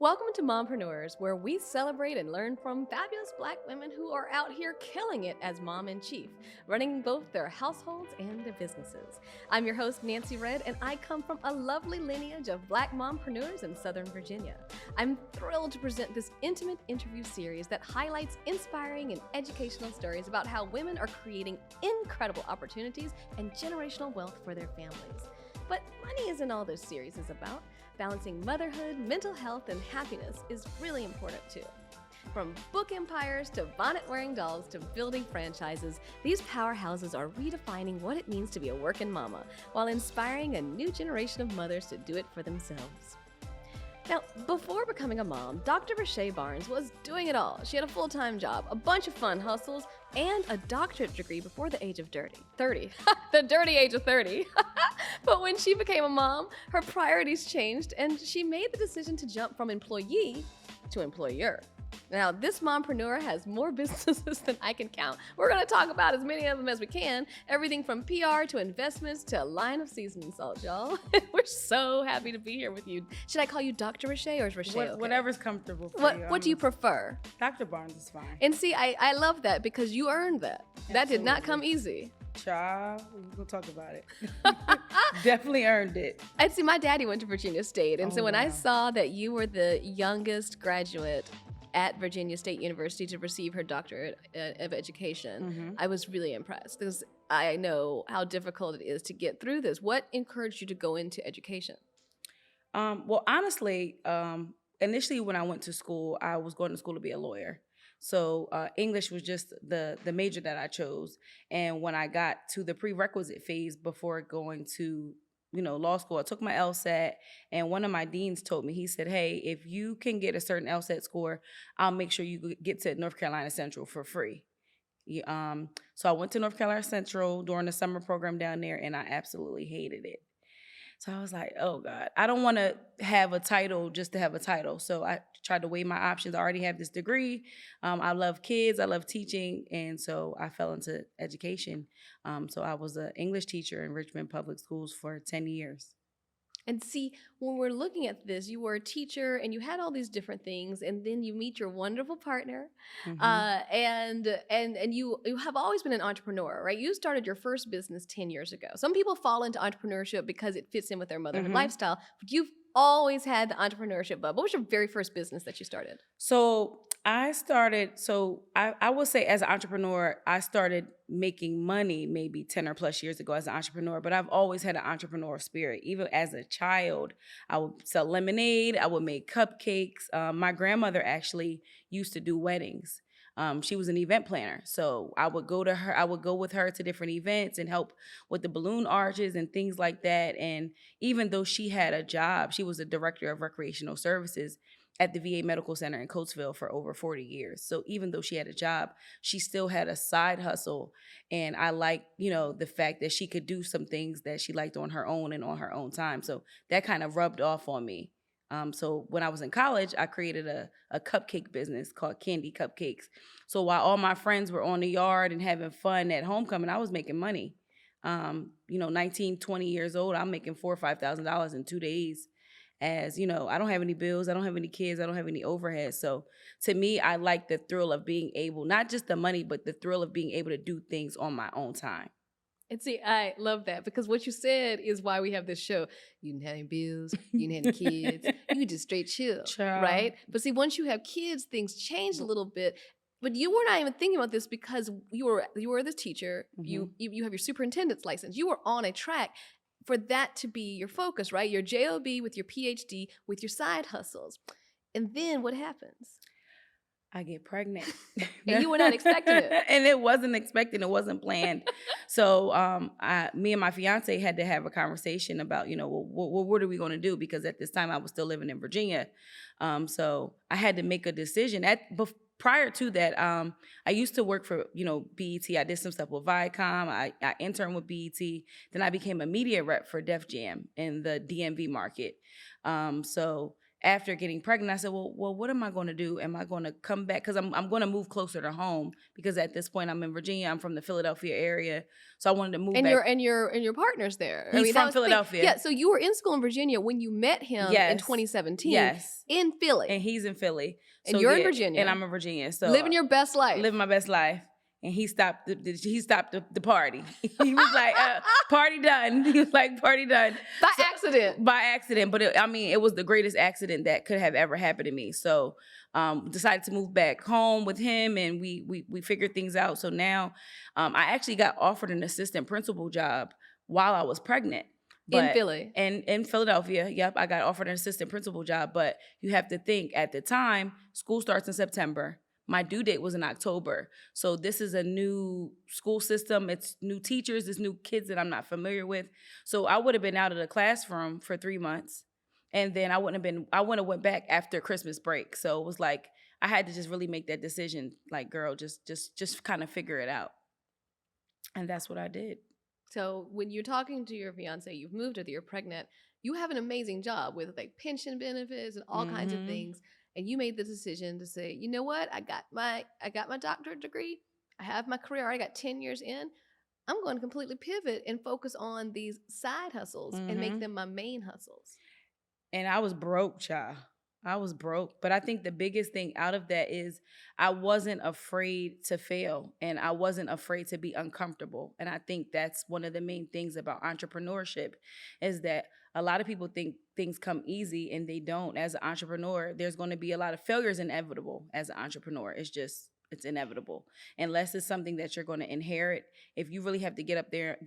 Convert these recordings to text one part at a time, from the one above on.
Welcome to Mompreneurs, where we celebrate and learn from fabulous Black women who are out here killing it as mom-in-chief, running both their households and their businesses. I'm your host, Nancy Red, and I come from a lovely lineage of Black mompreneurs in Southern Virginia. I'm thrilled to present this intimate interview series that highlights inspiring and educational stories about how women are creating incredible opportunities and generational wealth for their families. But money isn't all this series is about. Balancing motherhood, mental health, and happiness is really important too. From book empires to bonnet-wearing dolls to building franchises, these powerhouses are redefining what it means to be a working mama while inspiring a new generation of mothers to do it for themselves. Now, before becoming a mom, Dr. Rashae Barnes was doing it all. She had a full-time job, a bunch of fun hustles, and a doctorate degree before the age of 30. The dirty age of 30. But when she became a mom, her priorities changed, and she made the decision to jump from employee to employer. Now, this mompreneur has more businesses than I can count. We're going to talk about as many of them as we can, everything from PR to investments to a line of seasoning salt, y'all. We're so happy to be here with you. Should I call you Dr. Rashae or is Rashae okay? Whatever's comfortable for you. What do you prefer? Dr. Barnes is fine. And see, I love that because you earned that. Absolutely. That did not come easy. Child, we'll talk about it. Definitely earned it. And see, my daddy went to Virginia State. And so when I wow. saw that you were the youngest graduate at Virginia State University to receive her doctorate of education, I was really impressed because I know how difficult it is to get through this. What encouraged you to go into education? Well, honestly, initially when I went to school, I was going to school to be a lawyer. So English was just the major that I chose. And when I got to the prerequisite phase before going to law school, I took my LSAT, and one of my deans told me, he said, hey, if you can get a certain LSAT score, I'll make sure you get to North Carolina Central for free. So I went to North Carolina Central during the summer program down there, and I absolutely hated it. So I was like, oh, God, I don't want to have a title just to have a title. So I tried to weigh my options. I already have this degree. I love kids. I love teaching. And so I fell into education. So I was an English teacher in Richmond Public Schools for 10 years. And see, when we're looking at this, you were a teacher and you had all these different things, and then you meet your wonderful partner, and you have always been an entrepreneur, right? You started your first business 10 years ago. Some people fall into entrepreneurship because it fits in with their motherhood lifestyle, but you've always had the entrepreneurship bug. What was your very first business that you started? So I would say as an entrepreneur, I started making money maybe 10 or plus years ago as an entrepreneur, but I've always had an entrepreneur spirit. Even as a child, I would sell lemonade, I would make cupcakes. My grandmother actually used to do weddings. She was an event planner. So I would go with her to different events and help with the balloon arches and things like that. And even though she had a job, she was a director of recreational services at the VA Medical Center in Coatesville for over 40 years. So even though she had a job, she still had a side hustle. And I liked, the fact that she could do some things that she liked on her own and on her own time. So that kind of rubbed off on me. So when I was in college, I created a cupcake business called Candy Cupcakes. So while all my friends were on the yard and having fun at homecoming, I was making money. 19, 20 years old, I'm making $4,000 or $5,000 in 2 days. As I don't have any bills, I don't have any kids, I don't have any overhead. So to me, I like the thrill of being able, not just the money, but the thrill of being able to do things on my own time. And see, I love that because what you said is why we have this show. You didn't have any bills, you didn't have any kids, you just straight chill, right? But see, once you have kids, things change a little bit. But you were not even thinking about this because you were this teacher. You have your superintendent's license. You were on a track for that to be your focus, right? Your JOB with your PhD, with your side hustles. And then what happens? I get pregnant. And you were not expecting it. And it wasn't expected. It wasn't planned. So me and my fiance had to have a conversation about, what are we going to do? Because at this time I was still living in Virginia. So I had to make a decision. Prior to that, I used to work for, BET. I did some stuff with Viacom. I interned with BET. Then I became a media rep for Def Jam in the DMV market. So after getting pregnant, I said, well, what am I going to do? Am I going to come back? Because I'm going to move closer to home, because at this point I'm in Virginia. I'm from the Philadelphia area, so I wanted to move back. And your partner's there. He's from that was the thing. Philadelphia. Yeah, so you were in school in Virginia when you met him in 2017. Yes. In Philly. And he's in Philly. And you're in Virginia. And I'm in Virginia. So living your best life. Living my best life. And he stopped the party. He was like, party done. He was like, party done. By accident. But it was the greatest accident that could have ever happened to me. So decided to move back home with him, and we figured things out. So now I actually got offered an assistant principal job while I was pregnant. In Philly. And in Philadelphia, yep, I got offered an assistant principal job. But you have to think, at the time, school starts in September. My due date was in October. So this is a new school system. It's new teachers. It's new kids that I'm not familiar with. So I would have been out of the classroom for 3 months. And then I wouldn't have went back after Christmas break. So it was like, I had to just really make that decision. Like, girl, just kind of figure it out. And that's what I did. So when you're talking to your fiance, you've moved with, you're pregnant, you have an amazing job with like pension benefits and all kinds of things. And you made the decision to say, you know what? I got my doctorate degree. I have my career. I already got 10 years in. I'm going to completely pivot and focus on these side hustles and make them my main hustles. And I was broke, child. I was broke. But I think the biggest thing out of that is I wasn't afraid to fail, and I wasn't afraid to be uncomfortable. And I think that's one of the main things about entrepreneurship, is that a lot of people think things come easy, and they don't. As an entrepreneur, there's going to be a lot of failures inevitable as an entrepreneur. It's inevitable. Unless it's something that you're going to inherit. If you really have to get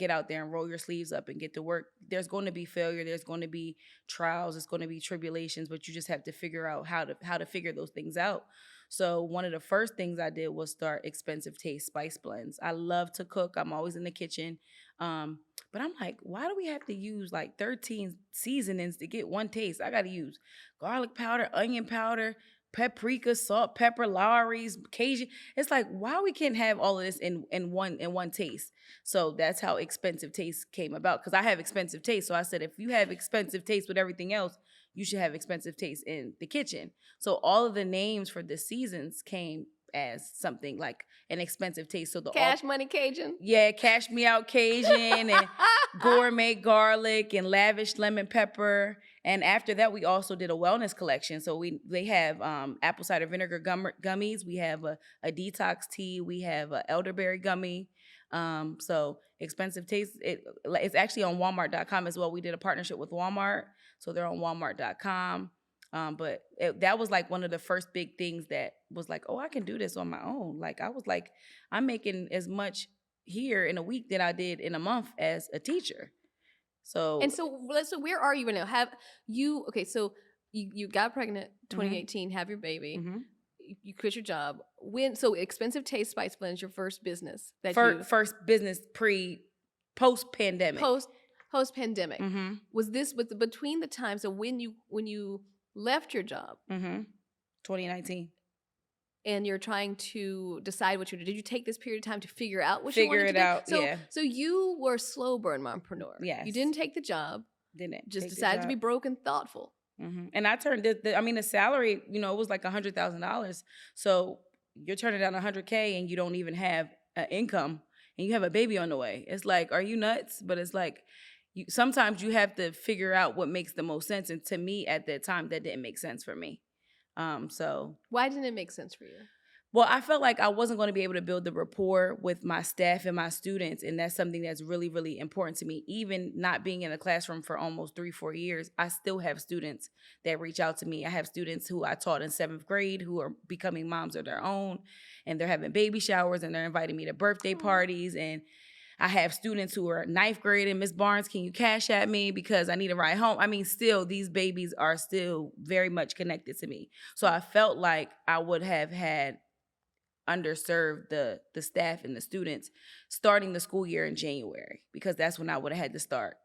out there and roll your sleeves up and get to work, there's going to be failure. There's going to be trials. There's going to be tribulations, but you just have to figure out how to figure those things out. So one of the first things I did was start Expensive Taste Spice Blends. I love to cook. I'm always in the kitchen. But I'm like, why do we have to use like 13 seasonings to get one taste? I got to use garlic powder, onion powder, paprika, salt, pepper, Lawry's, Cajun. It's like, why we can't have all of this in one taste? So that's how Expensive Taste came about, because I have expensive taste. So I said, if you have expensive taste with everything else, you should have expensive taste in the kitchen. So all of the names for the seasons came as something like an expensive taste. So the Cash Money Cajun. Yeah, Cash Me Out Cajun and Gourmet Garlic and Lavish Lemon Pepper. And after that, we also did a wellness collection. So they have apple cider vinegar gummies. We have a detox tea. We have an elderberry gummy. So Expensive Taste, it's actually on Walmart.com as well. We did a partnership with Walmart. So they're on Walmart.com. But that was like one of the first big things that was like, oh, I can do this on my own. Like, I was like, I'm making as much here in a week that I did in a month as a teacher. So where are you right now? So you got pregnant 2018, have your baby. You quit your job. So Expensive Taste Spice Blends, your first business first business post-pandemic. Post-pandemic. Was this between the time, so when you left your job, 2019, and you're trying to decide what did you take this period of time to figure out what you wanted to do? Out, so, yeah. So you were a slow burn mompreneur. Yes. You didn't take the job. Just decided to be broke and thoughtful. And I turned the salary, it was like $100,000. So you're turning down $100K and you don't even have an income, and you have a baby on the way. It's like, are you nuts? But it's like, sometimes you have to figure out what makes the most sense. And to me, at that time, that didn't make sense for me. So why didn't it make sense for you? Well, I felt like I wasn't going to be able to build the rapport with my staff and my students. And that's something that's really, really important to me. Even not being in the classroom for almost 3-4 years, I still have students that reach out to me. I have students who I taught in 7th grade who are becoming moms of their own, and they're having baby showers, and they're inviting me to birthday parties. And I have students who are 9th grade, and Miss Barnes, can you cash at me because I need a ride home? I mean, still, these babies are still very much connected to me. So I felt like I would have had underserved the staff and the students starting the school year in January, because that's when I would have had to start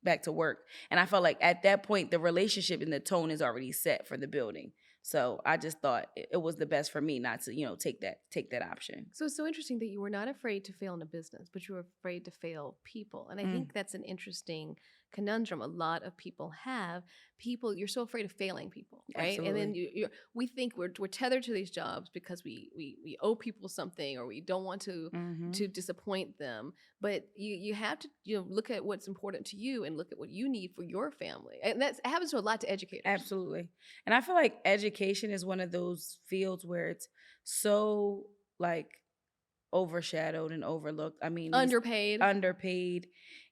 back to work. And I felt like at that point, the relationship and the tone is already set for the building. So I just thought it was the best for me not to, take that option. So it's so interesting that you were not afraid to fail in a business, but you were afraid to fail people. And I think that's an interesting conundrum a lot of people have. You're so afraid of failing people, right? Absolutely. And then we think we're tethered to these jobs because we owe people something, or we don't want to disappoint them. But you have to look at what's important to you and look at what you need for your family, and it happens to a lot to educators. Absolutely. And I feel like education is one of those fields where it's so like overshadowed and overlooked. I mean, underpaid.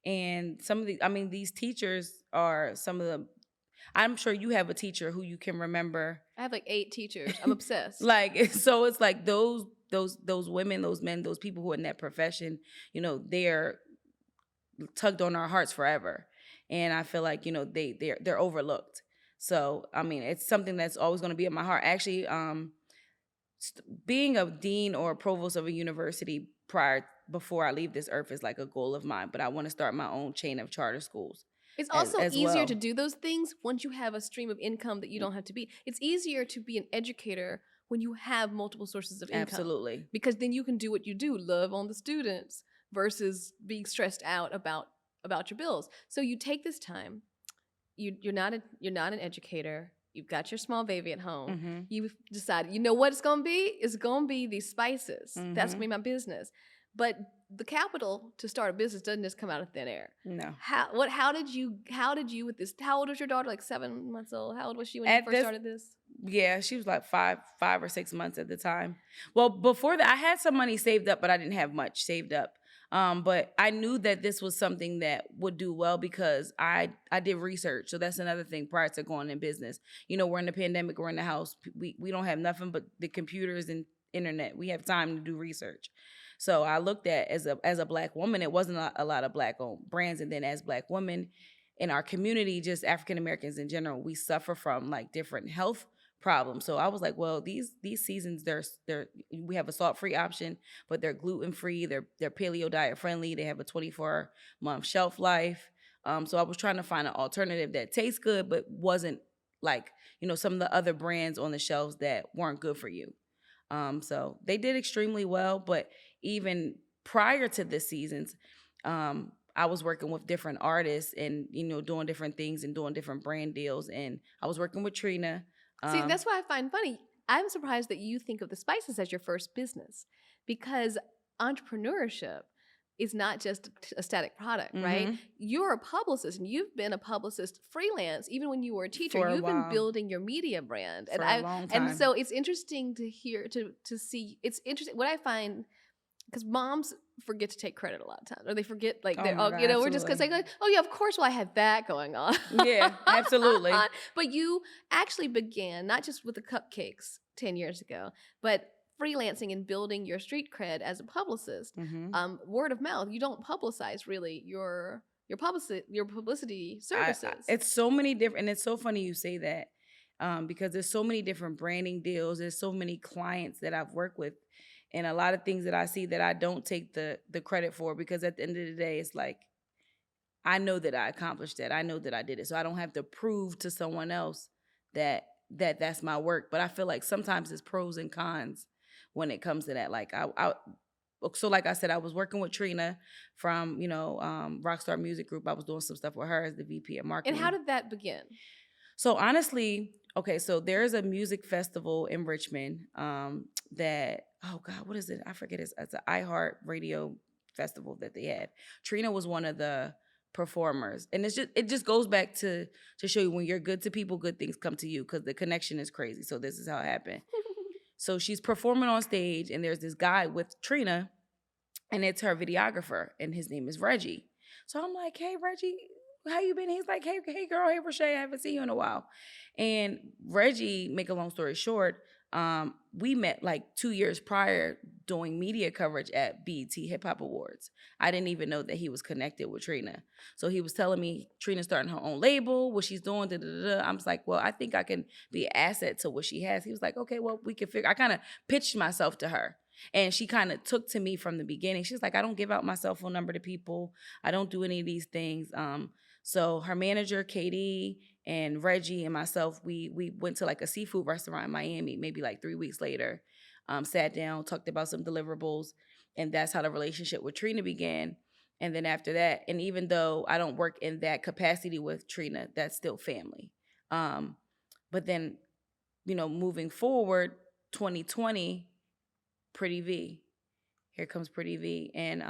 And some of these teachers are some of the, I'm sure you have a teacher who you can remember. I have like 8 teachers. I'm obsessed. Like, so it's like those women, those men, those people who are in that profession, they're tugged on our hearts forever. And I feel like, they're overlooked. So, I mean, it's something that's always going to be in my heart. Actually, being a dean or a provost of a university before I leave this earth is like a goal of mine, but I want to start my own chain of charter schools. It's also easier to do those things once you have a stream of income that you don't have to be. It's easier to be an educator when you have multiple sources of income. Absolutely. Because then you can do what you do, love on the students, versus being stressed out about your bills. So you take this time. You're not an educator. You've got your small baby at home. Mm-hmm. You've decided, you know what it's going to be? It's going to be these spices. Mm-hmm. That's going to be my business. But the capital to start a business doesn't just come out of thin air. No. How did you with this? How old was your daughter? Like 7 months old? How old was she when you first started this? Yeah, she was like 5 or 6 months at the time. Well, before that, I had some money saved up, but I didn't have much saved up. But I knew that this was something that would do well because I did research. So that's another thing prior to going in business. We're in the pandemic, we're in the house. We don't have nothing but the computers and internet. We have time to do research. So I looked at as a Black woman, it wasn't a lot of Black-owned brands. And then as Black women in our community, just African Americans in general, we suffer from like different health problems. So I was like, well, these seasons, we have a salt-free option, but they're gluten-free, they're paleo diet friendly, they have a 24-month shelf life. So I was trying to find an alternative that tastes good, but wasn't like, some of the other brands on the shelves that weren't good for you. So they did extremely well, but even prior to this seasons, I was working with different artists and, doing different things and doing different brand deals. And I was working with Trina. See, that's what I find funny. I'm surprised that you think of the spices as your first business, because entrepreneurship is not just a static product, right? You're a publicist, and you've been a publicist freelance even when you were a teacher. You've been building your media brand for a long time. And so it's interesting to hear, to see. It's interesting what I find, because moms forget to take credit a lot of times, or they forget, like, we're just gonna say, like, oh yeah, of course, well, I had that going on. Yeah, absolutely. But you actually began not just with the cupcakes 10 years ago, but freelancing and building your street cred as a publicist. Word of mouth. You don't publicize really your publicity services. It's so many different, and it's so funny you say that, because there's so many different branding deals. There's so many clients that I've worked with, and a lot of things that I see that I don't take the credit for, because at the end of the day, it's like, I know that I accomplished that. I know that I did it. So I don't have to prove to someone else that's my work. But I feel like sometimes it's pros and cons when it comes to that. Like so like I said, I was working with Trina from, Rockstar Music Group. I was doing some stuff with her as the VP of marketing. And how did that begin? So honestly, okay, so there's a music festival in Richmond that, oh God, what is it? I forget. It's an iHeart Radio festival that they had. Trina was one of the performers. And it just goes back to show you, when you're good to people, good things come to you, because the connection is crazy. So this is how it happened. So she's performing on stage, and there's this guy with Trina, and it's her videographer, and his name is Reggie. So I'm like, hey, Reggie, how you been? He's like, hey girl, hey Rashae, I haven't seen you in a while. And Reggie, make a long story short, we met like 2 years prior doing media coverage at BET Hip Hop Awards. I didn't even know that he was connected with Trina. So he was telling me Trina's starting her own label, what she's doing, I was like, well, I think I can be an asset to what she has. He was like, okay, well, we can figure. I kind of pitched myself to her. And she kind of took to me from the beginning. She's like, I don't give out my cell phone number to people. I don't do any of these things. So her manager, Katie, and Reggie and myself, we went to like a seafood restaurant in Miami, maybe like 3 weeks later, sat down, talked about some deliverables, and that's how the relationship with Trina began. And then after that, and even though I don't work in that capacity with Trina, that's still family. But then, moving forward, 2020, Pretty V. Here comes Pretty V. And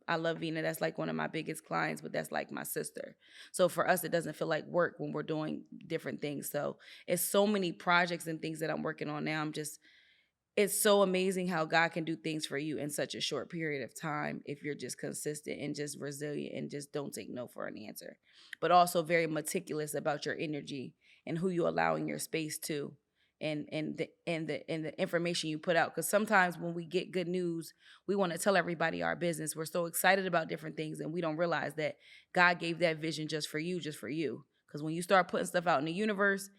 I love Vina. That's like one of my biggest clients, but that's like my sister. So for us, it doesn't feel like work when we're doing different things. So it's so many projects and things that I'm working on now. It's so amazing how God can do things for you in such a short period of time if you're just consistent and just resilient and just don't take no for an answer. But also very meticulous about your energy and who you allow in your space too. And the information you put out. Because sometimes when we get good news, we want to tell everybody our business. We're so excited about different things, and we don't realize that God gave that vision just for you, just for you. Because when you start putting stuff out in the universe,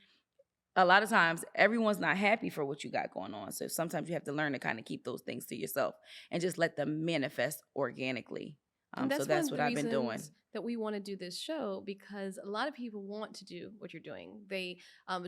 a lot of times everyone's not happy for what you got going on. So sometimes you have to learn to kind of keep those things to yourself and just let them manifest organically. So that's what I've been doing. That we want to do this show, because a lot of people want to do what you're doing. They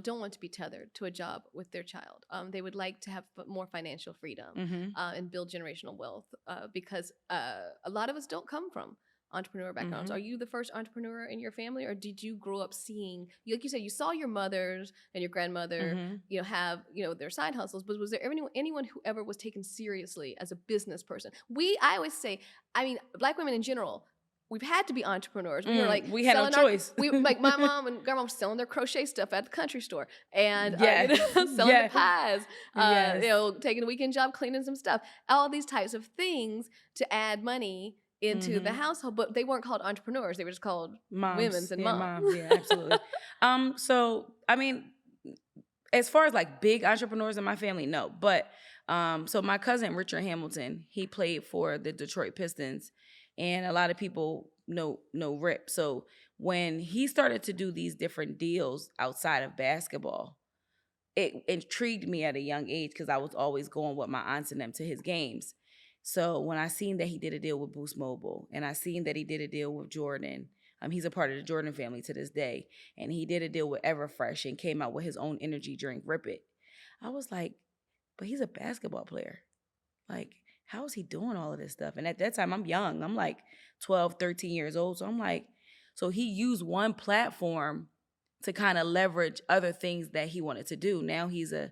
don't want to be tethered to a job with their child. They would like to have more financial freedom and build generational wealth, because a lot of us don't come from entrepreneur backgrounds. Are you the first entrepreneur in your family, or did you grow up seeing, like you said, you saw your mothers and your grandmother, have, their side hustles, but was there anyone who ever was taken seriously as a business person? I always say, Black women in general, we've had to be entrepreneurs. We were like, we had no choice. Like my mom and grandma were selling their crochet stuff at the country store, and selling the pies, taking a weekend job cleaning some stuff, all these types of things to add money into the household. But they weren't called entrepreneurs; they were just called women's and moms. Yeah, absolutely. So as far as like big entrepreneurs in my family, no. But so my cousin Richard Hamilton, he played for the Detroit Pistons. And a lot of people know Rip. So when he started to do these different deals outside of basketball, it intrigued me at a young age because I was always going with my aunts and them to his games. So when I seen that he did a deal with Boost Mobile, and I seen that he did a deal with Jordan, he's a part of the Jordan family to this day, and he did a deal with Everfresh and came out with his own energy drink, Rip It. I was like, but he's a basketball player. Like, how is he doing all of this stuff? And at that time, I'm young. I'm like 12, 13 years old. So I'm like, so he used one platform to kind of leverage other things that he wanted to do. Now he's a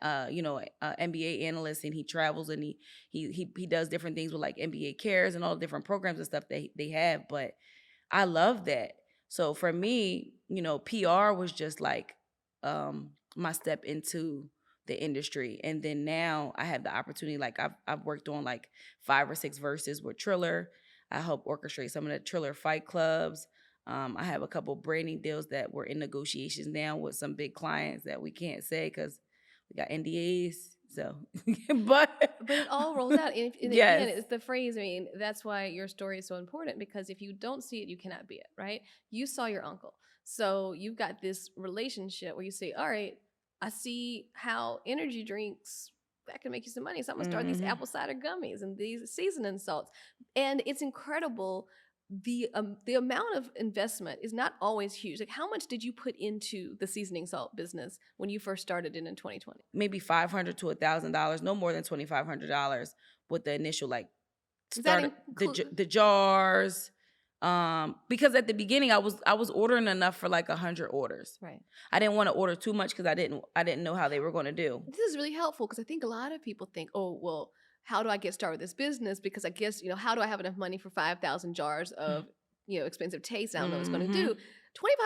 NBA analyst, and he travels, and he does different things with like NBA Cares and all the different programs and stuff that they have. But I love that. So for me, PR was just like my step into the industry. And then now I have the opportunity, like I've worked on like 5 or 6 verses with Triller. I help orchestrate some of the Triller fight clubs. I have a couple branding deals that we're in negotiations now with some big clients that we can't say because we got NDAs. So, but it all rolls out. And again, it's the phrase. That's why your story is so important, because if you don't see it, you cannot be it, right? You saw your uncle. So you've got this relationship where you say, all right, I see how energy drinks, that can make you some money. So I'm gonna start these apple cider gummies and these seasoning salts. And it's incredible. The amount of investment is not always huge. Like, how much did you put into the seasoning salt business when you first started in 2020? Maybe $500 to $1,000, no more than $2,500 with the initial start the jars. Because at the beginning I was ordering enough for like 100 orders. Right. I didn't want to order too much because I didn't know how they were going to do. This is really helpful because I think a lot of people think, oh, well, how do I get started with this business? Because I guess, how do I have enough money for 5,000 jars of, expensive taste? I don't know what it's going to do.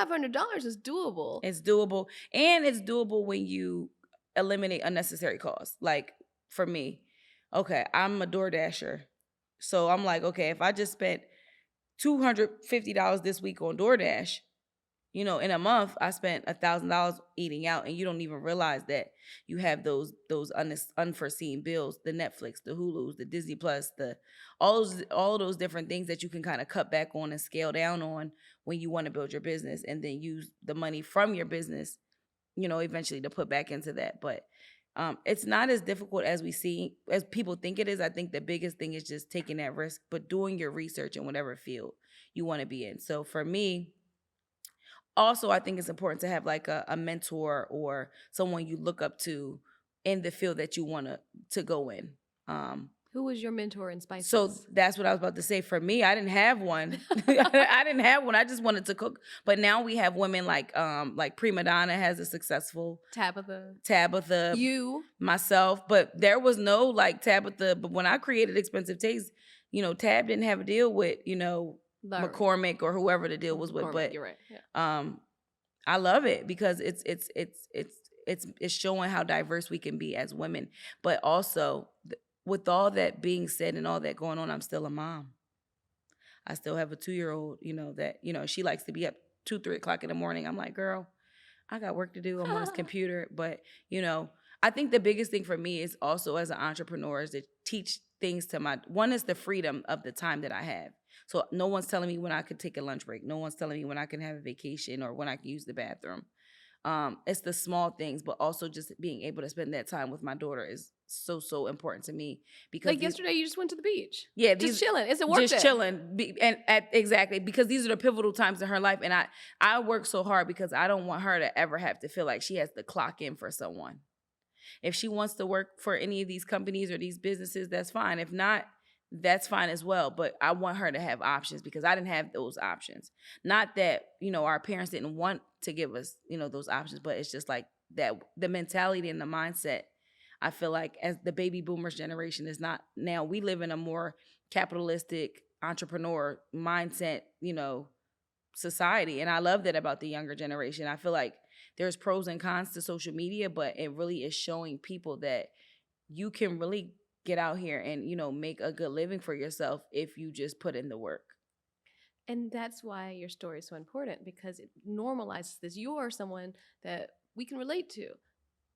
$2,500 is doable. It's doable. And it's doable when you eliminate unnecessary costs. Like for me, okay, I'm a DoorDasher. So I'm like, okay, if I just spent $250 this week on DoorDash, in a month I spent $1,000 eating out, and you don't even realize that you have those unforeseen bills, the Netflix, the Hulus, the Disney Plus, all those different things that you can kind of cut back on and scale down on when you want to build your business, and then use the money from your business, eventually to put back into that. But it's not as difficult as people think it is. I think the biggest thing is just taking that risk, but doing your research in whatever field you want to be in. So for me, also, I think it's important to have like a mentor or someone you look up to in the field that you want to go in. Who was your mentor in spices? So that's what I was about to say. For me, I didn't have one. I didn't have one. I just wanted to cook. But now we have women like Prima Donna has a successful Tabitha, you, myself. But there was no like Tabitha. But when I created Expensive Taste, Tab didn't have a deal with Larry. McCormick or whoever the deal was with. But you're right. Yeah. I love it because it's showing how diverse we can be as women. But also, with all that being said and all that going on, I'm still a mom. I still have a 2-year-old, that, she likes to be up 2, 3 o'clock in the morning. I'm like, girl, I got work to do. I'm on this computer. But, I think the biggest thing for me is also as an entrepreneur is to teach things to one is the freedom of the time that I have. So no one's telling me when I could take a lunch break. No one's telling me when I can have a vacation or when I can use the bathroom. It's the small things, but also just being able to spend that time with my daughter is so important to me. Because like yesterday, you just went to the beach. Yeah, just chilling. Is it worth it? Just chilling, exactly, because these are the pivotal times in her life, and I work so hard because I don't want her to ever have to feel like she has to clock in for someone. If she wants to work for any of these companies or these businesses, that's fine. If not, that's fine as well. But I want her to have options because I didn't have those options. Not that, our parents didn't want to give us, those options, but it's just like that the mentality and the mindset. I feel like as the baby boomers generation is not now, we live in a more capitalistic entrepreneur mindset, society. And I love that about the younger generation. I feel like there's pros and cons to social media, but it really is showing people that you can really get out here and, make a good living for yourself if you just put in the work. And that's why your story is so important, because it normalizes this. You are someone that we can relate to.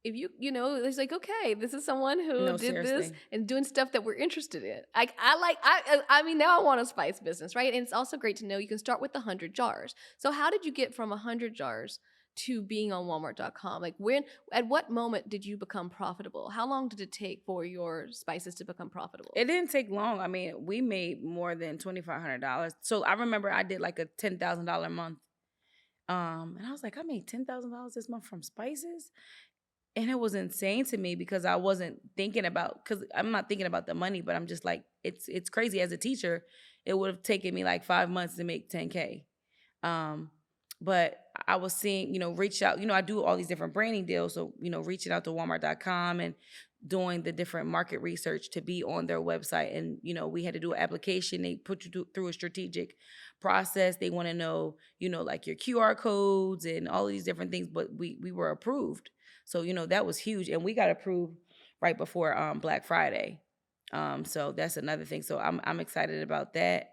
If it's like, okay, this is someone who did this and doing stuff that we're interested in. I mean, now I want a spice business, right? And it's also great to know you can start with 100 jars. So how did you get from 100 jars to being on Walmart.com? Like at what moment did you become profitable? How long did it take for your spices to become profitable? It didn't take long. I mean, we made more than $2,500. So I remember I did like a $10,000 month. And I was like, I made $10,000 this month from spices. And it was insane to me because I wasn't thinking about, because I'm not thinking about the money, but I'm just like, it's crazy. As a teacher, it would have taken me like 5 months to make $10K. But I was seeing, reach out, I do all these different branding deals. So, reaching out to Walmart.com and doing the different market research to be on their website. And, we had to do an application. They put you through a strategic process. They want to know, like your QR codes and all of these different things. But we were approved. So, that was huge. And we got approved right before Black Friday. So that's another thing. So I'm excited about that.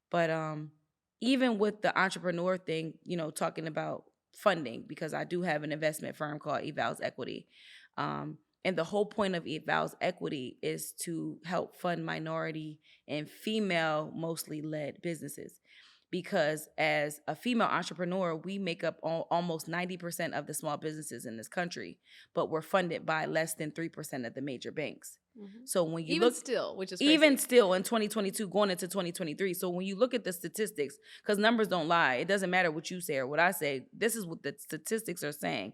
But even with the entrepreneur thing, talking about funding, because I do have an investment firm called Evals Equity. And the whole point of Evals Equity is to help fund minority and female mostly led businesses. Because as a female entrepreneur, we make up almost 90% of the small businesses in this country, but we're funded by less than 3% of the major banks. Mm-hmm. So when you which is crazy. Even still in 2022, going into 2023. So when you look at the statistics, because numbers don't lie, it doesn't matter what you say or what I say. This is what the statistics are saying.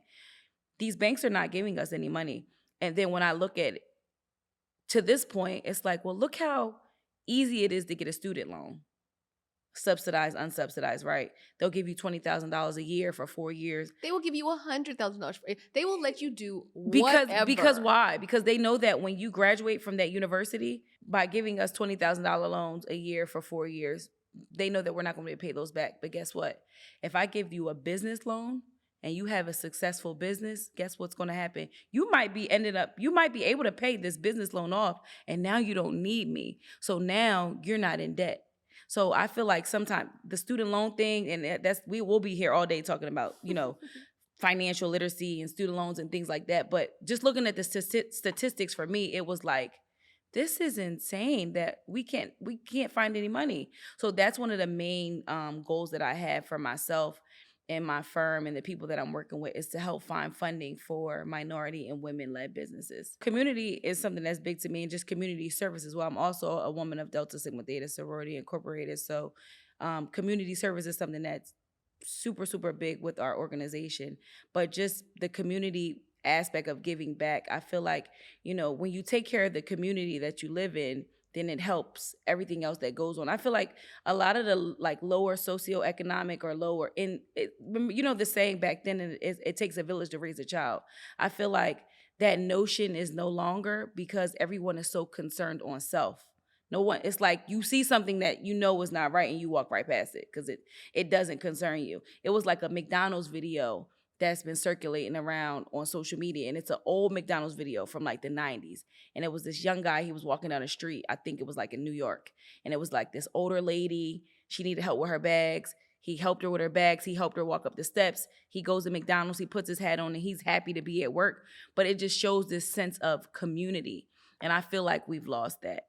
These banks are not giving us any money. And then when I look at it, to this point, it's like, well, look how easy it is to get a student loan. Subsidized, unsubsidized, right? They'll give you $20,000 a year for 4 years. They will give you $100,000. They will let you do whatever. Because why? Because they know that when you graduate from that university, by giving us $20,000 loans a year for 4 years, they know that we're not going to be able to pay those back. But guess what? If I give you a business loan and you have a successful business, guess what's going to happen? You might be able to pay this business loan off, and now you don't need me. So now you're not in debt. So I feel like sometimes the student loan thing, and we will be here all day talking about, financial literacy and student loans and things like that. But just looking at the statistics for me, it was like, this is insane that we can't find any money. So that's one of the main goals that I have for myself and my firm and the people that I'm working with, is to help find funding for minority and women-led businesses. Community is something that's big to me, and just community service as well. I'm also a woman of Delta Sigma Theta Sorority Incorporated. So community service is something that's super, super big with our organization. But just the community aspect of giving back, I feel like, when you take care of the community that you live in, then it helps everything else that goes on. I feel like a lot of the like lower socioeconomic or lower the saying back then, it takes a village to raise a child. I feel like that notion is no longer, because everyone is so concerned on self. No one, it's like you see something that you know is not right and you walk right past it because it doesn't concern you. It was like a McDonald's video that's been circulating around on social media, and it's an old McDonald's video from like the 90s. And it was this young guy, he was walking down the street, I think it was like in New York, and it was like this older lady, she needed help with her bags. He helped her with her bags. He helped her walk up the steps. He goes to McDonald's. He puts his hat on and he's happy to be at work. But it just shows this sense of community. And I feel like we've lost that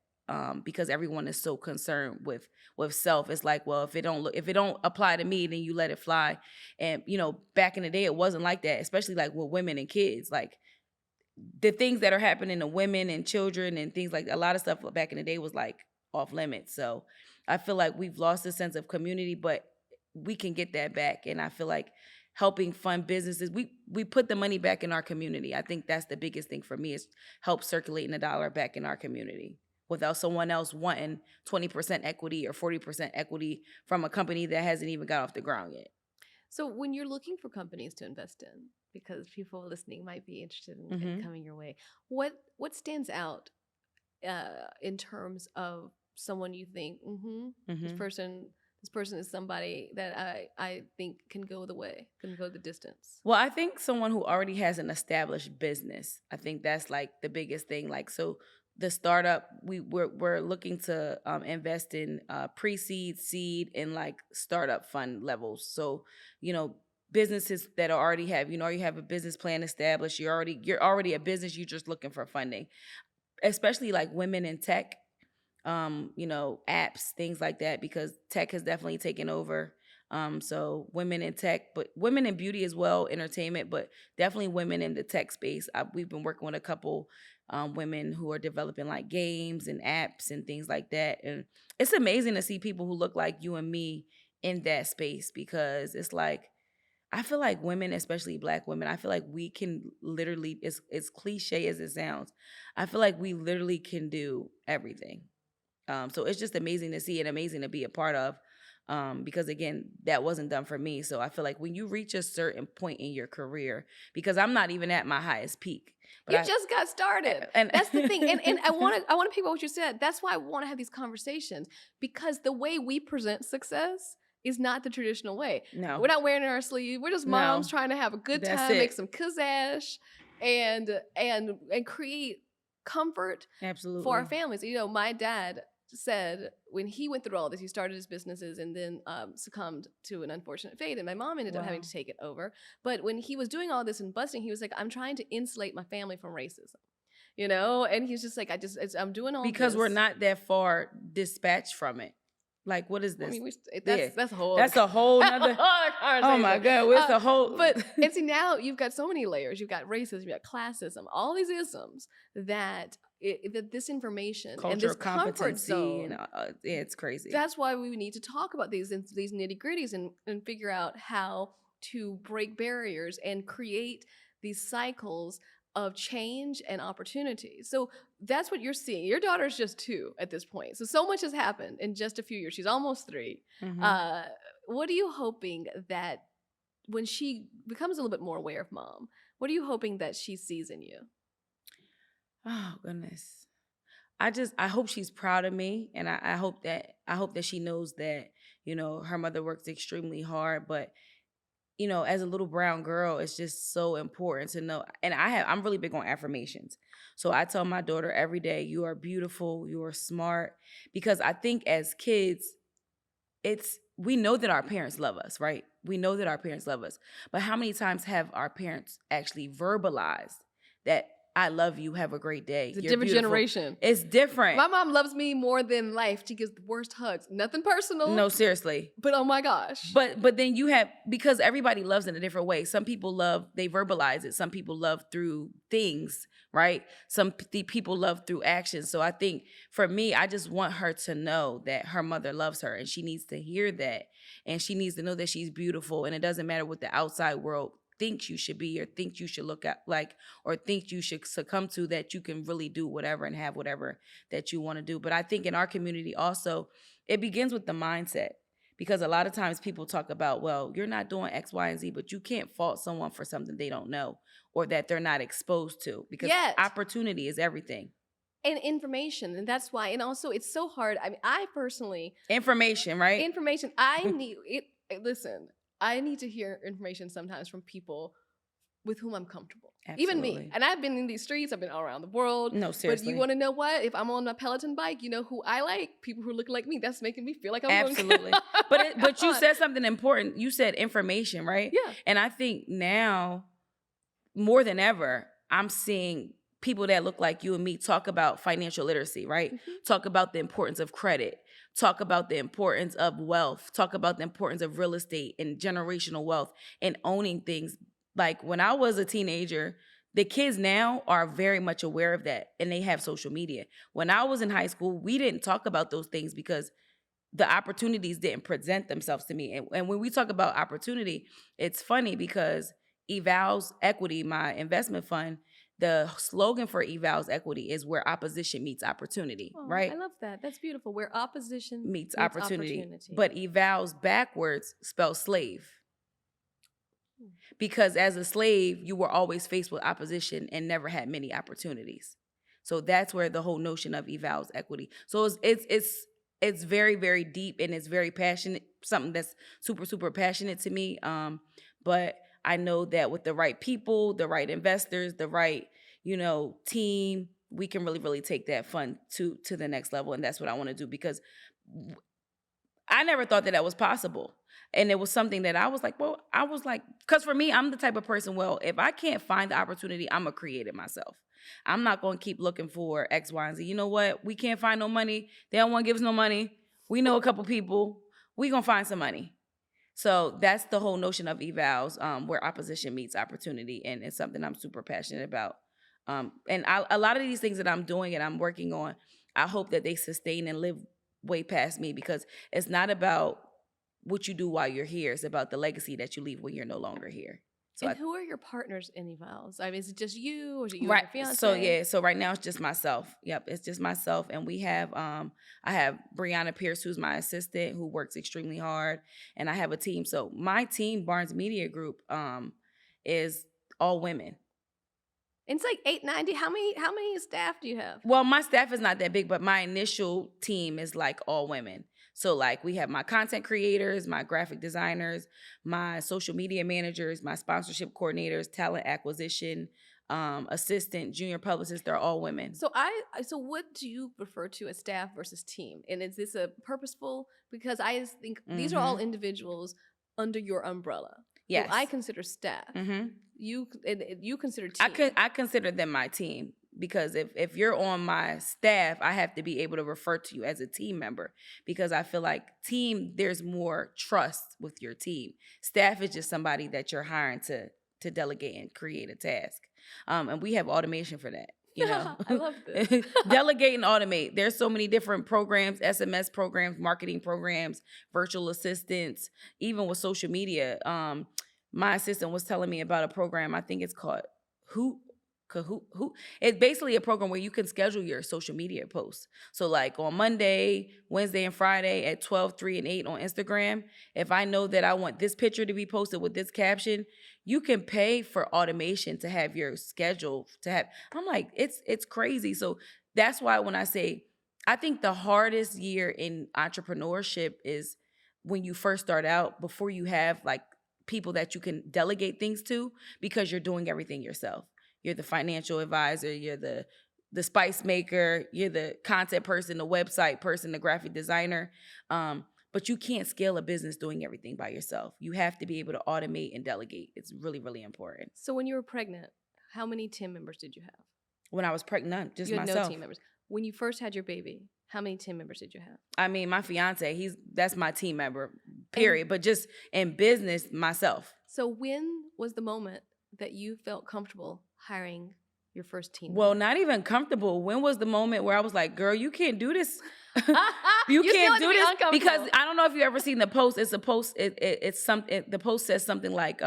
because everyone is so concerned with self. It's like, well, if it don't apply to me, then you let it fly. And, back in the day, it wasn't like that, especially like with women and kids. Like the things that are happening to women and children and things like a lot of stuff back in the day was like off limits. So I feel like we've lost a sense of community, but we can get that back. And I feel like helping fund businesses, we put the money back in our community. I think that's the biggest thing for me, is help circulating the dollar back in our community without someone else wanting 20% equity or 40% equity from a company that hasn't even got off the ground yet. So when you're looking for companies to invest in, because people listening might be interested in coming your way, what stands out in terms of someone you think, this person is somebody that I think can go the distance? Well, I think someone who already has an established business. I think that's like the biggest thing. Like, so the startup, we're looking to invest in pre-seed, seed, and like startup fund levels. So, businesses that already have, you have a business plan established. You're already a business. You're just looking for funding, especially like women in tech. Apps, things like that, because tech has definitely taken over. So women in tech, but women in beauty as well, entertainment, but definitely women in the tech space. We've been working with a couple women who are developing like games and apps and things like that. And it's amazing to see people who look like you and me in that space, because it's like, I feel like women, especially Black women, I feel like we can literally, as cliche as it sounds, I feel like we literally can do everything. So it's just amazing to see and amazing to be a part of, because again, that wasn't done for me. So I feel like when you reach a certain point in your career, because I'm not even at my highest peak. But you just got started. And that's the thing. And I want to pick up what you said. That's why I want to have these conversations, because the way we present success is not the traditional way. No. We're not wearing our sleeve. We're just moms trying to have a good time, make some kazazz, and create comfort for our families. My dad said when he went through all this, he started his businesses and then succumbed to an unfortunate fate, and my mom ended up having to take it over. But when he was doing all this and busting, he was like, I'm trying to insulate my family from racism, and he's just like, I'm doing all because this. We're not that far dispatched from it. Like, what is this? I mean, that's a whole nother oh my God, it's a whole. And see, now you've got so many layers. You've got racism, you've got classism, all these isms that this information culture, and this comfort zone. And, it's crazy. That's why we need to talk about these nitty gritties and figure out how to break barriers and create these cycles of change and opportunity. So that's what you're seeing. Your daughter's just 2 at this point. So much has happened in just a few years. She's almost 3. What are you hoping that when she becomes a little bit more aware of mom, what are you hoping that she sees in you? Oh goodness. I hope she's proud of me, and I hope that she knows that, her mother works extremely hard, but as a little brown girl, it's just so important to know. And I'm really big on affirmations. So I tell my daughter every day, you are beautiful, you are smart, because I think as kids, we know that our parents love us, right? We know that our parents love us, but how many times have our parents actually verbalized that I love you, have a great day. It's a different generation. It's different. My mom loves me more than life. She gives the worst hugs. Nothing personal. No, seriously. But oh my gosh. But then you have, because everybody loves in a different way. Some people love, they verbalize it. Some people love through things, right? Some people love through action. So I think for me, I just want her to know that her mother loves her, and she needs to hear that. And she needs to know that she's beautiful, and it doesn't matter what the outside world thinks you should be or thinks you should look at like or think you should succumb to, that you can really do whatever and have whatever that you want to do. But I think in our community also, it begins with the mindset. Because a lot of times people talk about, well, you're not doing X, Y, and Z, but you can't fault someone for something they don't know or that they're not exposed to, because opportunity is everything. And information. And that's why. And also, it's so hard. I mean, I personally. Information, right? Information. I need it. Listen, I need to hear information sometimes from people with whom I'm comfortable. Absolutely. Even me. And I've been in these streets. I've been all around the world. No, seriously. But you want to know what? If I'm on my Peloton bike, you know who I like? People who look like me. That's making me feel like I'm absolutely. But you said something important. You said information, right? Yeah. And I think now, more than ever, I'm seeing people that look like you and me talk about financial literacy, right? Mm-hmm. Talk about the importance of credit. Talk about the importance of wealth. Talk about the importance of real estate and generational wealth and owning things. Like when I was a teenager, the kids now are very much aware of that, and they have social media. When I was in high school, we didn't talk about those things because the opportunities didn't present themselves to me. And when we talk about opportunity, it's funny because Eval's Equity, my investment fund, the slogan for Eval's Equity is where opposition meets opportunity, right? I love that. That's beautiful. Where opposition meets opportunity. But Eval's backwards spells slave. Because as a slave, you were always faced with opposition and never had many opportunities. So that's where the whole notion of Eval's Equity. So it's very, very deep, and it's very passionate, something that's super, super passionate to me. But I know that with the right people, the right investors, the right, team, we can really, really take that fund to the next level. And that's what I want to do, because I never thought that was possible. And it was something that I was like, because for me, I'm the type of person, if I can't find the opportunity, I'm going to create it myself. I'm not going to keep looking for X, Y, and Z. You know what? We can't find no money. They don't want to give us no money. We know a couple people. We going to find some money. So that's the whole notion of evals, where opposition meets opportunity. And it's something I'm super passionate about. A lot of these things that I'm doing and I'm working on, I hope that they sustain and live way past me, because it's not about what you do while you're here. It's about the legacy that you leave when you're no longer here. So and who are your partners in Evals? I mean, is it just you, or is it you and your fiance? So right now it's just myself. Yep, it's just myself. And we have, I have Brianna Pierce, who's my assistant, who works extremely hard. And I have a team. So my team, Barnes Media Group, is all women. And it's like 890. How many staff do you have? Well, my staff is not that big, but my initial team is like all women. So like we have my content creators, my graphic designers, my social media managers, my sponsorship coordinators, talent acquisition, assistant, junior publicists, they're all women. So what do you refer to as staff versus team? And is this a purposeful? Because I just think these are all individuals under your umbrella. Yes. Who I consider staff. Mm-hmm. You consider team. I consider them my team. Because if you're on my staff, I have to be able to refer to you as a team member, because I feel like team, there's more trust with your team. Staff is just somebody that you're hiring to delegate and create a task. And we have automation for that. I love this. Delegate and automate. There's so many different programs, SMS programs, marketing programs, virtual assistants, even with social media. My assistant was telling me about a program, I think it's called Kahoot. It's basically a program where you can schedule your social media posts. So like on Monday, Wednesday, and Friday at 12, 3, and 8 on Instagram, if I know that I want this picture to be posted with this caption, you can pay for automation to have your schedule I'm like, it's crazy. So that's why when I say, I think the hardest year in entrepreneurship is when you first start out, before you have like people that you can delegate things to, because you're doing everything yourself. You're the financial advisor, you're the spice maker, you're the content person, the website person, the graphic designer. But you can't scale a business doing everything by yourself. You have to be able to automate and delegate. It's really, really important. So when you were pregnant, how many team members did you have? When I was pregnant, just myself. You had no team members. When you first had your baby, how many team members did you have? I mean, my fiance, that's my team member, period. But just in business, myself. So when was the moment that you felt comfortable hiring your first team? Well, not even comfortable. When was the moment where I was like, girl, you can't do this. you can't do this. Because I don't know if you ever seen the post. It's a post. The post says something like,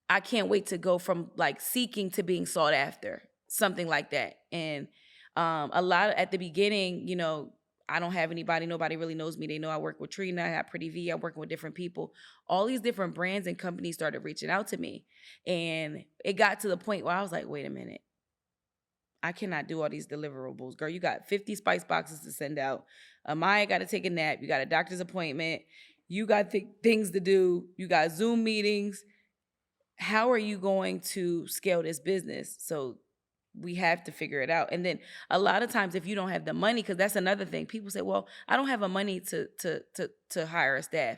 I can't wait to go from like seeking to being sought after, something like that. And a lot at the beginning, I don't have anybody. Nobody really knows me. They know I work with Trina. I have Pretty V. I'm working with different people. All these different brands and companies started reaching out to me. And it got to the point where I was like, wait a minute. I cannot do all these deliverables. Girl, you got 50 spice boxes to send out. Amaya got to take a nap. You got a doctor's appointment. You got things to do. You got Zoom meetings. How are you going to scale this business? So we have to figure it out. And then a lot of times if you don't have the money, because that's another thing, people say, well, I don't have the money to hire a staff.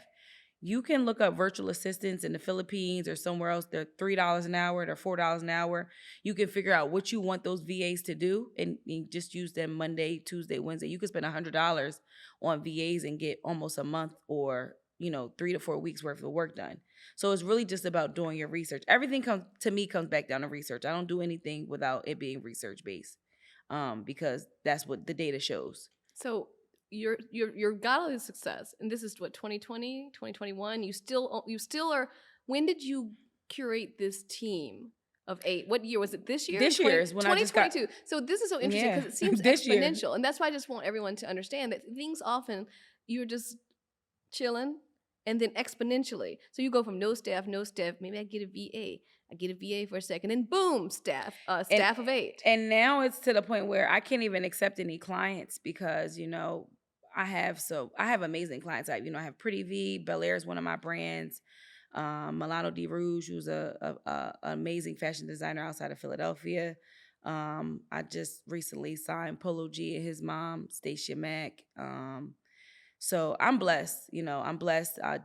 You can look up virtual assistants in the Philippines or somewhere else. They're $3 an hour. They're $4 an hour. You can figure out what you want those VAs to do and just use them Monday, Tuesday, Wednesday. You could spend $100 on VAs and get almost a month or 3 to 4 weeks worth of work done. So it's really just about doing your research. Everything comes back down to research. I don't do anything without it being research based, because that's what the data shows. So you're got all this success, and this is what 2020, 2021. You still are. When did you curate this team of 8? What year was it? This year? This year is when I just got. So this is so interesting because it seems exponential, and that's why I just want everyone to understand that things often you're just chilling. And then exponentially. So you go from no staff, maybe I get a VA. I get a VA for a second, and boom, staff of 8. And now it's to the point where I can't even accept any clients because, I have amazing clients. I have Pretty V, Bel Air is one of my brands. Milano Di Rouge, who's a amazing fashion designer outside of Philadelphia. I just recently signed Polo G and his mom, Stacia Mack. So I'm blessed, I'm blessed. I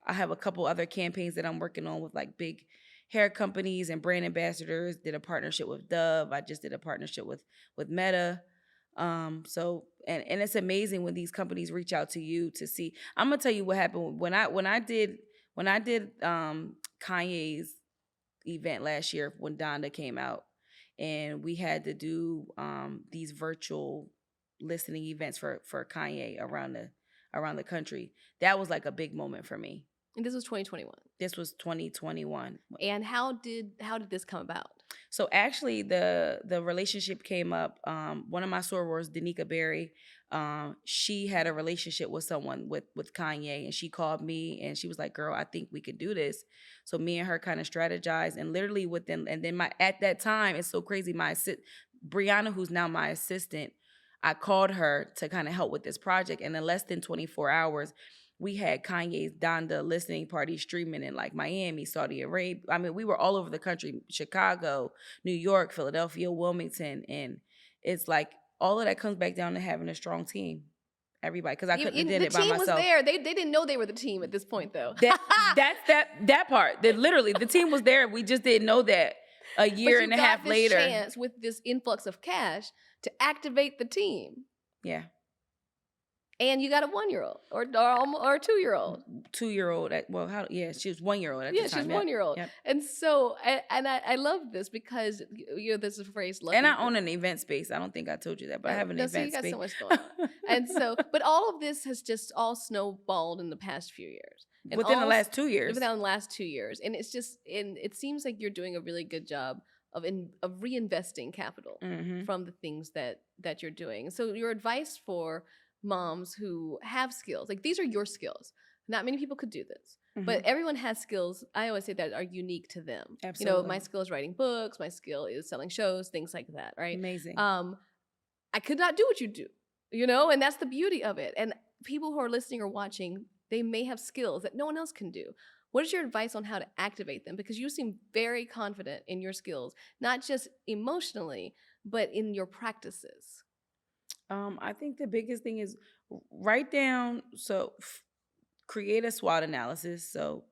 have a couple other campaigns that I'm working on with like big hair companies and brand ambassadors. Did a partnership with Dove. I just did a partnership with Meta. So it's amazing when these companies reach out to you to see. I'm gonna tell you what happened when I did Kanye's event last year when Donda came out, and we had to do these virtual listening events for Kanye around the country. That was like a big moment for me. And this was 2021. This was 2021. And how did this come about? So actually the relationship came up. One of my sorors, Danica Berry, she had a relationship with someone with Kanye, and she called me and she was like, girl, I think we could do this. So me and her kind of strategized, and literally at that time, it's so crazy, Brianna, who's now my assistant, I called her to kind of help with this project. And in less than 24 hours, we had Kanye's Donda listening party streaming in like Miami, Saudi Arabia. I mean, we were all over the country, Chicago, New York, Philadelphia, Wilmington. And it's like all of that comes back down to having a strong team. Everybody, because I couldn't have did it by myself. The team was there. They didn't know they were the team at this point, though. That part. That literally, the team was there. We just didn't know that a year and a half later. But you got this chance with this influx of cash to activate the team. Yeah. And you got a 1-year-old or a 2-year-old. 2-year-old. She was 1-year-old at the time. Yeah, she was 1-year-old. Yep. And so, I love this because there's a phrase. And I own an event space. I don't think I told you that, but I have an event space. So you got so much going on. And so, but all of this has just all snowballed in the past few years. Within the last 2 years. Within the last 2 years. And it's just, it seems like you're doing a really good job of reinvesting capital from the things that you're doing. So your advice for moms who have skills, like these are your skills. Not many people could do this, but everyone has skills. I always say that are unique to them. Absolutely. My skill is writing books. My skill is selling shows, things like that. Right. Amazing. I could not do what you do, and that's the beauty of it. And people who are listening or watching, they may have skills that no one else can do. What is your advice on how to activate them? Because you seem very confident in your skills, not just emotionally, but in your practices. I think the biggest thing is write down, create a SWOT analysis. So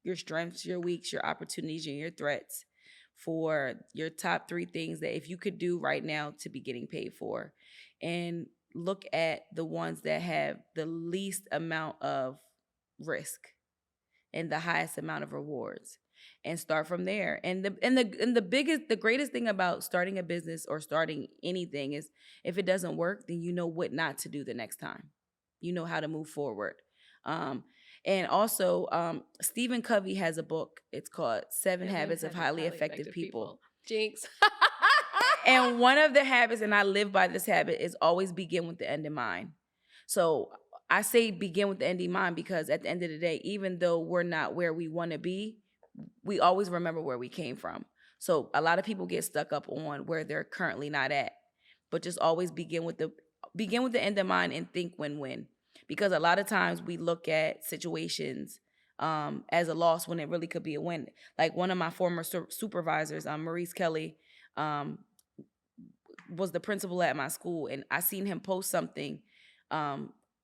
your strengths, your weaks, your opportunities, and your threats for your top 3 things that if you could do right now to be getting paid for. And look at the ones that have the least amount of risk and the highest amount of rewards, and start from there. And the greatest thing about starting a business or starting anything is if it doesn't work, then you know what not to do the next time. You know how to move forward. And also, Stephen Covey has a book. It's called Seven Habits of Highly Effective People. Jinx. And one of the habits, and I live by this habit, is always begin with the end in mind. So I say begin with the end in mind because at the end of the day, even though we're not where we want to be, we always remember where we came from. So a lot of people get stuck up on where they're currently not at, but just always begin with the end in mind and think win-win. Because a lot of times we look at situations as a loss when it really could be a win. Like one of my former supervisors, Maurice Kelly, was the principal at my school, and I seen him post something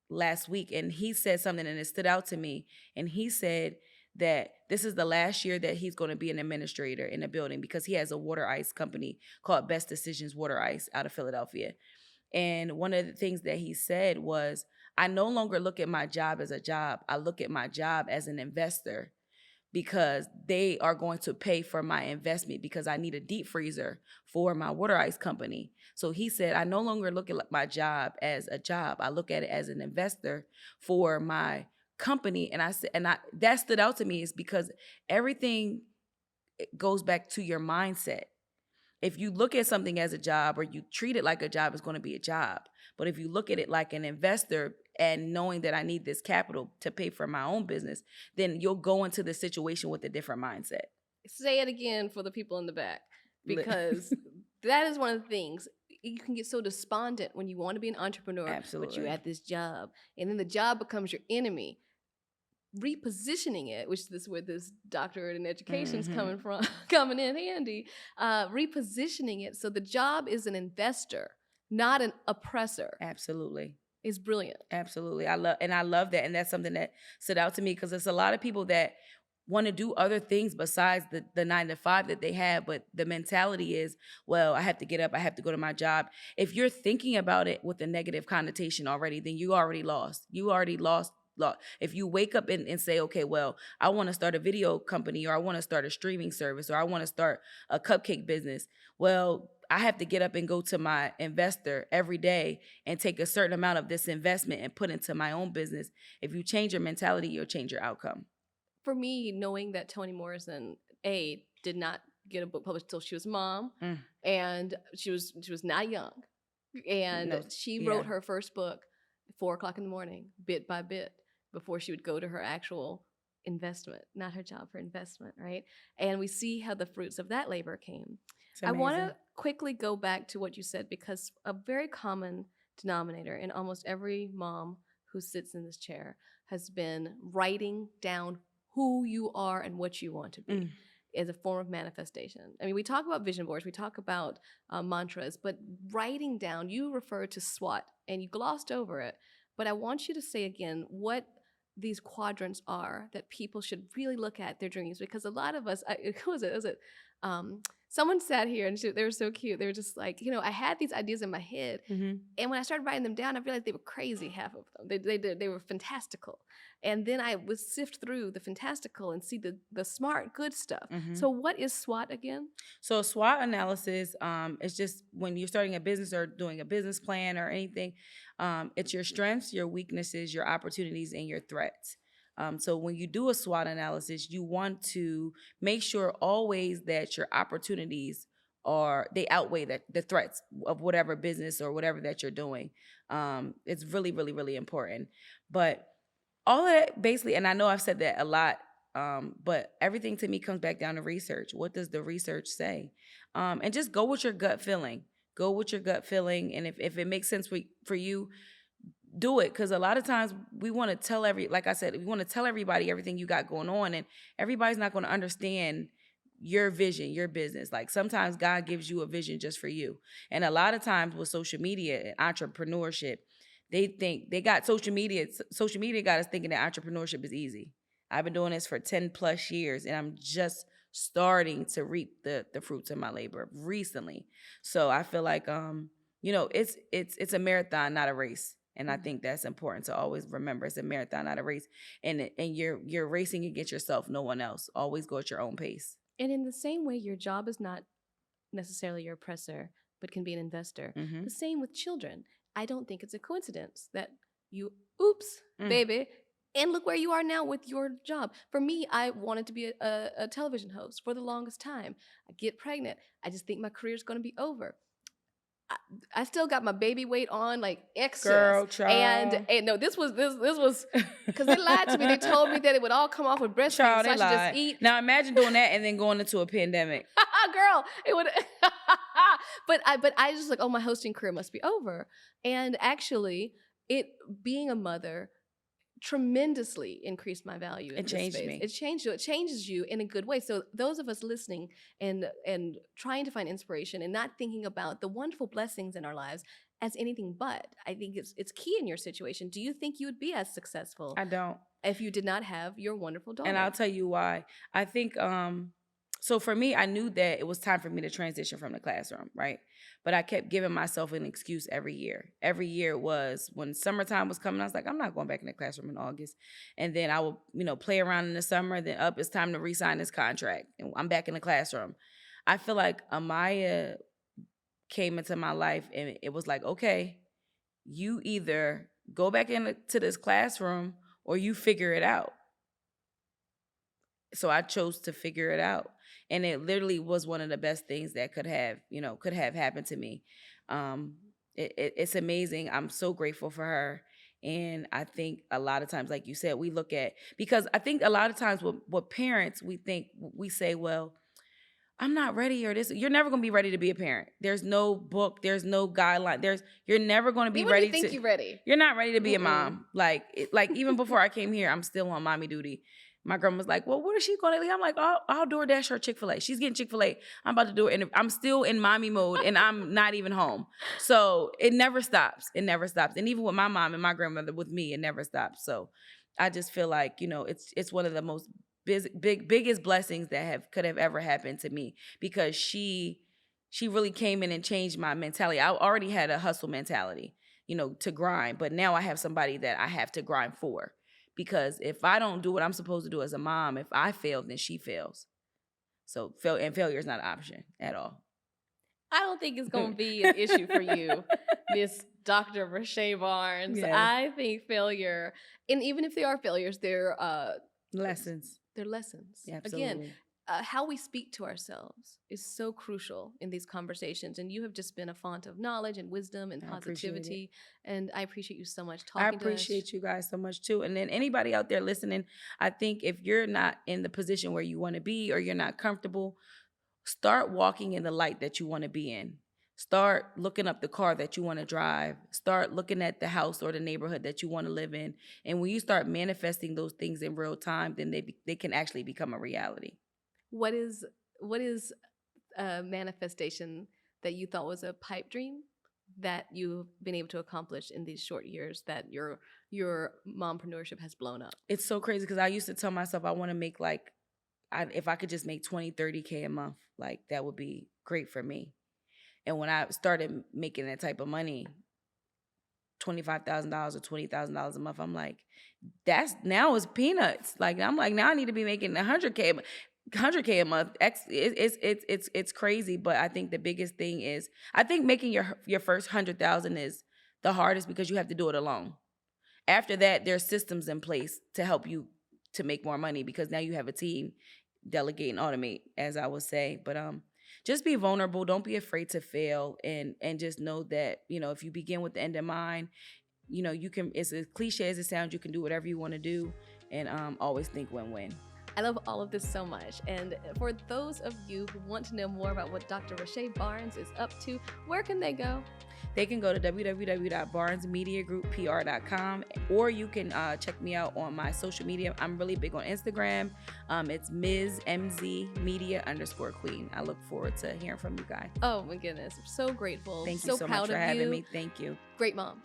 last week, and he said something and it stood out to me. And he said that this is the last year that he's going to be an administrator in a building because he has a water ice company called Best Decisions Water Ice out of Philadelphia. And one of the things that he said was, I no longer look at my job as a job. I look at my job as an investor because they are going to pay for my investment because I need a deep freezer for my water ice company. So he said, I no longer look at my job as a job. I look at it as an investor for my company. And I said, that stood out to me is because everything goes back to your mindset. If you look at something as a job or you treat it like a job, it's going to be a job. But if you look at it like an investor and knowing that I need this capital to pay for my own business, then you'll go into the situation with a different mindset. Say it again for the people in the back, because that is one of the things. You can get so despondent when you want to be an entrepreneur, Absolutely. but you're at this job, and then the job becomes your enemy. Repositioning it, which is where this doctorate in education is coming in handy. Repositioning it so the job is an investor, not an oppressor. Absolutely. Is brilliant. Absolutely. I love that. And that's something that stood out to me because there's a lot of people that want to do other things besides the 9 to 5 that they have. But the mentality is, well, I have to get up. I have to go to my job. If you're thinking about it with a negative connotation already, then you already lost. You already lost. If you wake up and say, okay, well, I want to start a video company, or I want to start a streaming service, or I want to start a cupcake business. Well, I have to get up and go to my investor every day and take a certain amount of this investment and put into my own business. If you change your mentality, you'll change your outcome. For me, knowing that Toni Morrison, did not get a book published until she was a mom, and she was not young, and she wrote her first book 4 o'clock in the morning, bit by bit, before she would go to her actual investment, not her job, her investment, right? And we see how the fruits of that labor came. I want to quickly go back to what you said, because a very common denominator in almost every mom who sits in this chair has been writing down who you are and what you want to be as a form of manifestation. I mean, we talk about vision boards, we talk about mantras, but writing down, you referred to SWOT and you glossed over it, but I want you to say again what these quadrants are that people should really look at their dreams, because a lot of us, someone sat here and they were so cute. They were just like, I had these ideas in my head, and when I started writing them down, I realized they were crazy, half of them. They were fantastical. And then I would sift through the fantastical and see the smart, good stuff. So what is SWOT again? So SWOT analysis is just when you're starting a business or doing a business plan or anything, it's your strengths, your weaknesses, your opportunities, and your threats. So when you do a SWOT analysis, you want to make sure always that your opportunities they outweigh the threats of whatever business or whatever that you're doing. It's really, really, really important. But all of that basically, and I know I've said that a lot, but everything to me comes back down to research. What does the research say? And just go with your gut feeling. Go with your gut feeling. And if it makes sense for you, do it. Because a lot of times we want to tell like I said, we want to tell everybody everything you got going on, and everybody's not going to understand your vision, your business. Like sometimes God gives you a vision just for you. And a lot of times with social media and entrepreneurship, they think they got social media. Social media got us thinking that entrepreneurship is easy. I've been doing this for 10 plus years, and I'm just starting to reap the fruits of my labor recently. So I feel like, it's a marathon, not a race. And I think that's important to always remember. It's a marathon, not a race. And you're racing against yourself, no one else. Always go at your own pace. And in the same way, your job is not necessarily your oppressor, but can be an investor. The same with children. I don't think it's a coincidence that you, baby, And look where you are now with your job. For me, I wanted to be a television host for the longest time. I get pregnant. I just think my career's going to be over. I still got my baby weight on, like excess. Girl, child. And no, this was because they lied to me. They told me that it would all come off with breastfeeding, Child, so I they should just lied. eat. Now imagine doing that and then going into a pandemic. Girl, it would. but I just like, oh, my hosting career must be over. And actually, being a mother tremendously increased my value. It changed me. It changed you. It changes you in a good way. So those of us listening and trying to find inspiration and not thinking about the wonderful blessings in our lives as anything but, I think it's key in your situation. Do you think you would be as successful? I don't. If you did not have your wonderful daughter. And I'll tell you why. I think so for me, I knew that it was time for me to transition from the classroom, right? But I kept giving myself an excuse every year. Every year was when summertime was coming, I was like, I'm not going back in the classroom in August. And then I would, play around in the summer. Then it's time to re-sign this contract. And I'm back in the classroom. I feel like Amaya came into my life and it was like, okay, you either go back into this classroom or you figure it out. So I chose to figure it out. And it literally was one of the best things that could have happened to me. It's amazing. I'm so grateful for her. And I think a lot of times, like you said, we look at, because I think a lot of times with parents, we say, well, I'm not ready or this. You're never going to be ready to be a parent. There's no book. There's no guideline. You're never going to be ready. You think you're ready. You're not ready to be a mom. Like even before I came here, I'm still on mommy duty. My grandma was like, well, what is she going to do? I'm like, I'll DoorDash her Chick-fil-A. She's getting Chick-fil-A. I'm about to do it. And I'm still in mommy mode and I'm not even home. So it never stops. It never stops. And even with my mom and my grandmother, with me, it never stops. So I just feel like, it's one of the most biggest blessings that could have ever happened to me, because she really came in and changed my mentality. I already had a hustle mentality, to grind. But now I have somebody that I have to grind for. Because if I don't do what I'm supposed to do as a mom, if I fail, then she fails. So failure is not an option at all. I don't think it's going to be an issue for you, Miss Dr. Rashae Barnes. Yes. I think failure, and even if they are failures, they're lessons. They're lessons. Yeah, absolutely. Again, how we speak to ourselves is so crucial in these conversations. And you have just been a font of knowledge and wisdom and positivity. And I appreciate you so much talking to us. I appreciate you guys so much too. And then anybody out there listening, I think if you're not in the position where you want to be or you're not comfortable, start walking in the light that you want to be in. Start looking up the car that you want to drive. Start looking at the house or the neighborhood that you want to live in. And when you start manifesting those things in real time, then they can actually become a reality. What is a manifestation that you thought was a pipe dream that you've been able to accomplish in these short years that your mompreneurship has blown up? It's so crazy because I used to tell myself I want to make if I could just make 20, 30K a month, like that would be great for me. And when I started making that type of money, $25,000 or $20,000 a month, I'm like, now is peanuts. Like I'm like, now I need to be making 100K a month. It's crazy, but I think the biggest thing is, I think making your first 100,000 is the hardest because you have to do it alone. After that, there's systems in place to help you to make more money because now you have a team, delegate and automate, as I would say. But just be vulnerable. Don't be afraid to fail, and just know that if you begin with the end in mind, you can. It's as cliche as it sounds. You can do whatever you want to do, and always think win-win. I love all of this so much. And for those of you who want to know more about what Dr. Rashae Barnes is up to, where can they go? They can go to www.barnesmediagrouppr.com, or you can check me out on my social media. I'm really big on Instagram. It's Ms. MZ Media _Queen. I look forward to hearing from you guys. Oh my goodness. I'm so grateful. Thank you so much for having me. Thank you. Great mom.